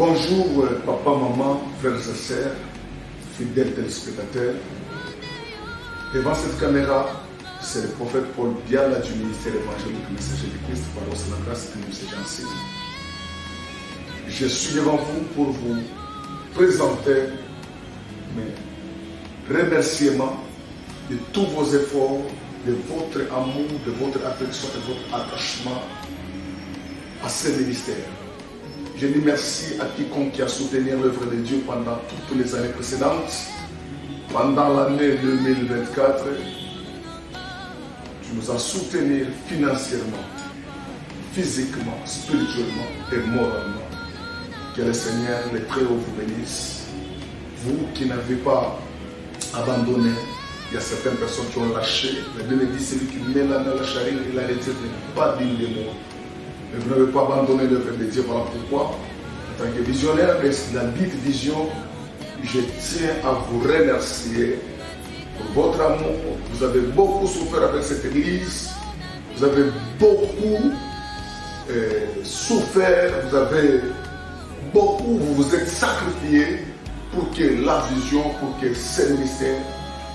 Bonjour papa, maman, frères et sœurs, fidèles téléspectateurs. Devant cette caméra, c'est le prophète Paul Biala du ministère évangélique Messager du Christ, par la grâce que nous ayons enseignée. Je suis devant vous pour vous présenter mes remerciements de tous vos efforts, de votre amour, de votre affection et de votre attachement à ce ministère. Je dis merci à quiconque qui a soutenu l'œuvre de Dieu pendant toutes les années précédentes. Pendant l'année 2024, tu nous as soutenus financièrement, physiquement, spirituellement et moralement. Que le Seigneur, les Très-Hauts, vous bénisse. Vous qui n'avez pas abandonné, il y a certaines personnes qui ont lâché. La Bible dit celui qui met la main à la charrue, il a été pas digne de moi. Mais vous n'avez pas abandonné l'œuvre de Dieu. Voilà pourquoi, en tant que visionnaire de la dite vision, je tiens à vous remercier pour votre amour. Vous avez beaucoup souffert avec cette église. Vous avez beaucoup souffert. Vous vous êtes sacrifié pour que la vision, pour que ce ministère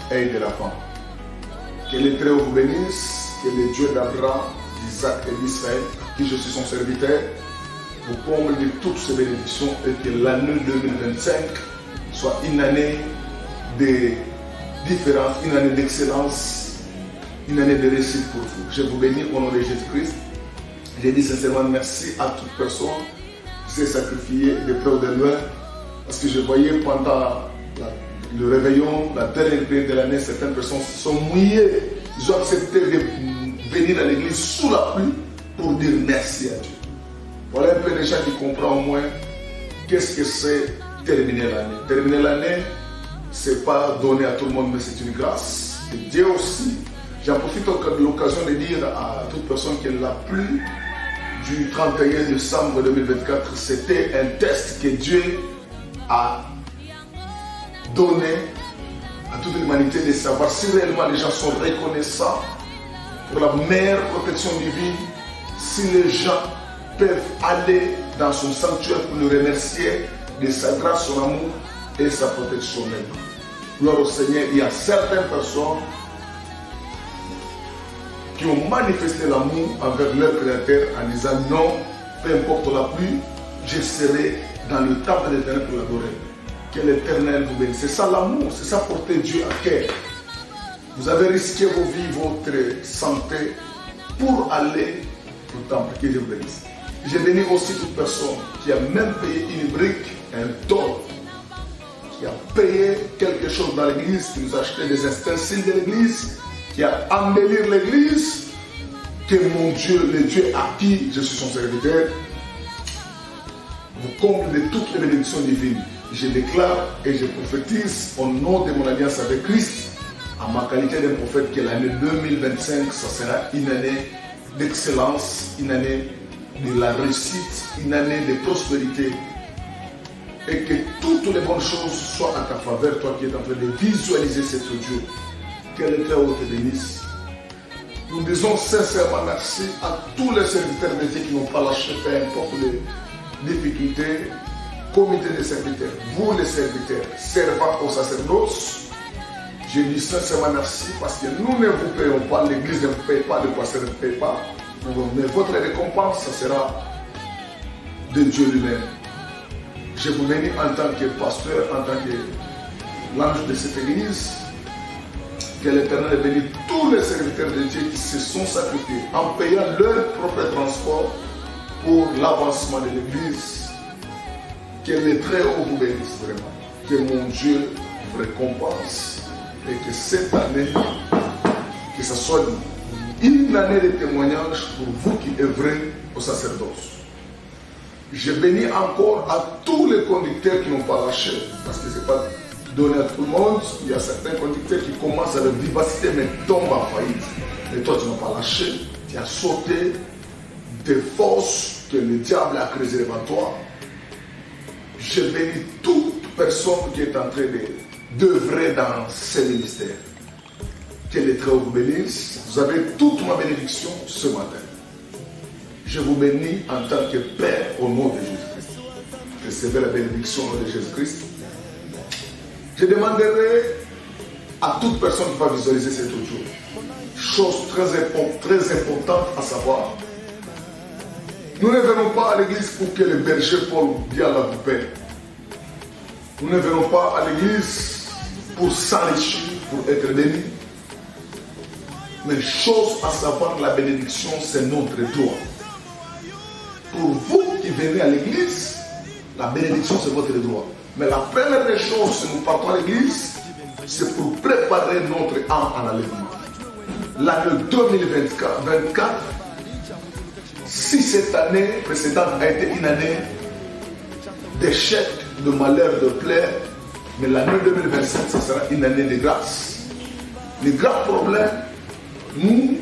ait de la fin. Que les Très-Hauts vous bénissent. Que le Dieu d'Abraham, d'Isaac et d'Israël, qui je suis son serviteur, vous comble de toutes ces bénédictions et que l'année 2025 soit une année de différence, une année d'excellence, une année de réussite pour vous. Je vous bénis au nom de Jésus-Christ. Je dis sincèrement merci à toute personne qui s'est sacrifiée de près ou de loin, parce que je voyais pendant le réveillon, la dernière période de l'année, certaines personnes se sont mouillées. Ils ont accepté de venir à l'église sous la pluie pour dire merci à Dieu. Voilà un peu les gens qui comprennent au moins qu'est-ce que c'est terminer l'année. Terminer l'année, ce n'est pas donné à tout le monde, mais c'est une grâce. Et Dieu aussi, j'en profite de l'occasion de dire à toute personne que la pluie du 31 décembre 2024, c'était un test que Dieu a donné à toute l'humanité de savoir si réellement les gens sont reconnaissants pour la meilleure protection divine, si les gens peuvent aller dans son sanctuaire pour le remercier de sa grâce, son amour et sa protection même. Gloire au Seigneur, il y a certaines personnes qui ont manifesté l'amour envers leur Créateur en disant non, peu importe la pluie, je serai dans le temple de l'Éternel pour l'adorer. Que l'Éternel vous bénisse. C'est ça l'amour, c'est ça porter Dieu à cœur. Vous avez risqué vos vies, votre santé pour aller au temple. Que Dieu vous bénisse. J'ai béni aussi toute personne qui a même payé une brique, un don, qui a payé quelque chose dans l'église, qui nous a acheté des ustensiles de l'église, qui a embelli l'église, que mon Dieu, le Dieu à qui je suis son serviteur, vous comble de toutes les bénédictions divines. Je déclare et je prophétise au nom de mon alliance avec Christ, en ma qualité d'un prophète, que l'année 2025, ça sera une année d'excellence, une année de la réussite, une année de prospérité, et que toutes les bonnes choses soient à ta faveur, toi qui es en train de visualiser cet audio. Que le Très-Haut te bénisse. Nous disons sincèrement merci à tous les serviteurs de Dieu qui n'ont pas lâché, peu importe les difficultés. Comité des serviteurs, vous les serviteurs, servants au sacerdoce, je dis sincèrement merci parce que nous ne vous payons pas, l'église ne vous paye pas, le pasteur ne vous paye pas, mais votre récompense, ça sera de Dieu lui-même. Je vous bénis en tant que pasteur, en tant que l'ange de cette église, que l'Éternel bénisse tous les serviteurs de Dieu qui se sont sacrifiés en payant leur propre transport pour l'avancement de l'église. Que les Très-Hauts vous bénissent vraiment. Que mon Dieu vous récompense. Et que cette année, que ce soit une année de témoignage pour vous qui œuvrez au sacerdoce. Je bénis encore à tous les conducteurs qui n'ont pas lâché. Parce que ce n'est pas donné à tout le monde. Il y a certains conducteurs qui commencent avec vivacité mais tombent en faillite. Et toi, tu n'as pas lâché. Tu as sauté des forces que le diable a créées devant toi. Je bénis toute personne qui est en train d'œuvrer dans ce ministère. Que les Très-Hauts vous bénissent. Vous avez toute ma bénédiction ce matin. Je vous bénis en tant que Père au nom de Jésus-Christ. recevez la bénédiction au nom de Jésus-Christ. Je demanderai à toute personne qui va visualiser cet audio, chose très importante à savoir. Nous ne venons pas à l'église pour que le berger Paul Biala vous paie. Nous ne venons pas à l'église pour s'enrichir, pour être bénis. Mais chose à savoir, la bénédiction, c'est notre droit. Pour vous qui venez à l'église, la bénédiction, c'est votre droit. Mais la première des choses, si nous partons à l'église, c'est pour préparer notre âme à l'enlèvement. L'année 2024, si cette année précédente a été une année d'échec, de malheur, de plaie, mais l'année 2025, ce sera une année de grâce. Les grands problèmes, nous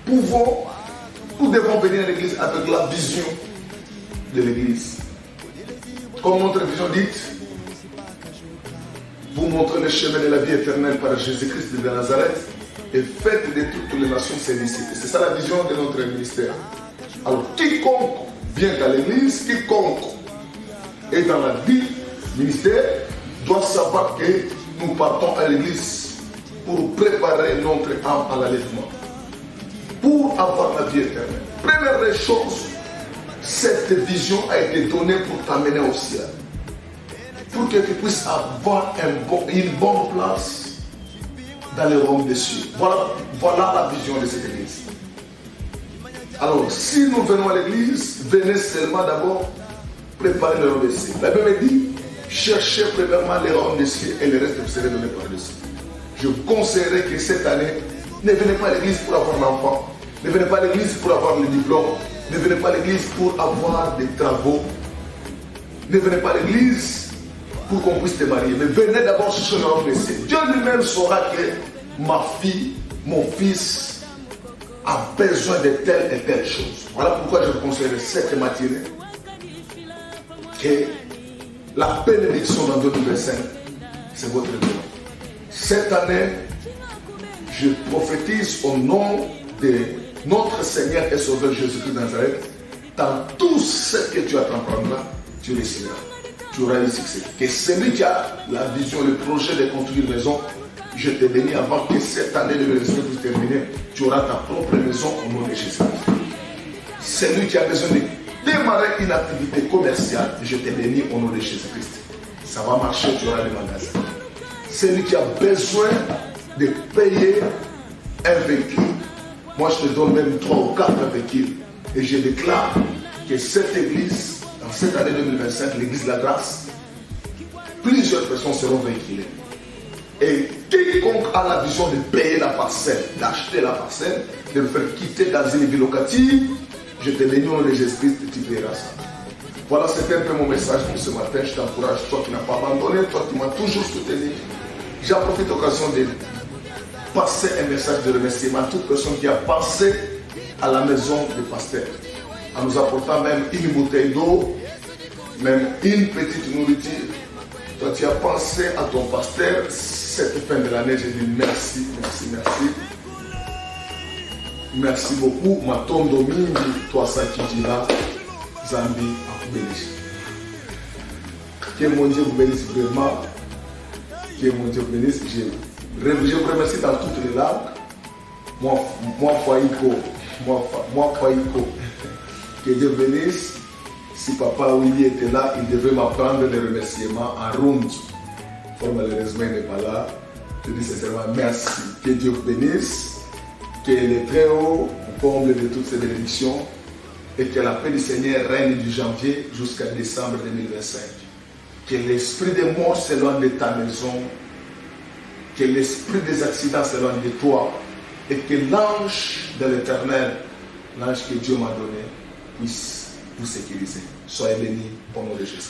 devons venir à l'église avec la vision de l'église. Comme notre vision dit, vous montrez le chemin de la vie éternelle par Jésus-Christ de Nazareth et faites de toutes les nations ses disciples. C'est ça la vision de notre ministère. Alors, quiconque vient à l'église, quiconque est dans la vie ministère, doit savoir que nous partons à l'église pour préparer notre âme à l'enlèvement, pour avoir la vie éternelle. Première des choses, cette vision a été donnée pour t'amener au ciel, pour que tu puisses avoir une bonne place dans le royaume des cieux. Voilà la vision de cette église. Alors, si nous venons à l'église, venez seulement d'abord préparer le royaume des cieux. La Bible dit, cherchez premièrement le royaume des cieux et le reste vous serez donné par dessus. Je vous conseillerais que cette année, ne venez pas à l'église pour avoir l'enfant, ne venez pas à l'église pour avoir le diplôme, ne venez pas à l'église pour avoir des travaux, ne venez pas à l'église pour qu'on puisse te marier, mais venez d'abord chercher le royaume des cieux. Dieu lui-même saura que ma fille, mon fils a besoin de telle et telle chose. Voilà pourquoi je vous conseillerais cette matinée que la bénédiction dans 2025, c'est votre droit. Cette année, je prophétise au nom de notre Seigneur et Sauveur Jésus-Christ de Nazareth, dans tout ce que tu entreprendras, tu réussiras. Tu auras le succès. Que celui qui a la vision, le projet de construire une maison, je te bénis avant que cette année de bénédiction puisse terminer, tu auras ta propre maison au nom de Jésus. Celui qui a besoin de démarrer une activité commerciale, je te bénis au nom de Jésus-Christ. Ça va marcher, tu auras le magasin. Celui qui a besoin de payer un véhicule, moi je te donne même 3 ou 4 véhicules. Et je déclare que cette église, dans cette année 2025, l'église de la grâce, plusieurs personnes seront véhiculées. Et quiconque a la vision de payer la parcelle, d'acheter la parcelle, de le faire quitter dans une vie locative, je te bénis au nom de Jésus-Christ et tu verras ça. Voilà, c'était un peu mon message pour ce matin. Je t'encourage, toi qui n'as pas abandonné, toi qui m'as toujours soutenu. J'en profite de l'occasion de passer un message de remerciement à toute personne qui a pensé à la maison du pasteur, en nous apportant même une bouteille d'eau, même une petite nourriture. Toi, tu as pensé à ton pasteur cette fin de l'année. Je dis merci, merci, merci. Merci beaucoup. Ma tombe domine, toi, ça qui dit là, Zambi à vous bénir. Que mon Dieu vous bénisse vraiment. Que mon Dieu vous bénisse. Je vous remercie dans toutes les langues. Moi, Faïko. Que Dieu bénisse. Si papa Willy était là, il devait m'apprendre les remerciements en round. Pour malheureusement, il n'est pas là. Je dis sincèrement merci. Que Dieu vous bénisse. Que les très hauts vous comble de toutes ces bénédictions. Et que la paix du Seigneur règne du janvier jusqu'à décembre 2025. Que l'esprit des morts s'éloigne de ta maison. Que l'esprit des accidents s'éloigne de toi. Et que l'ange de l'éternel, l'ange que Dieu m'a donné, puisse vous sécuriser. Soyez bénis au nom de Jésus.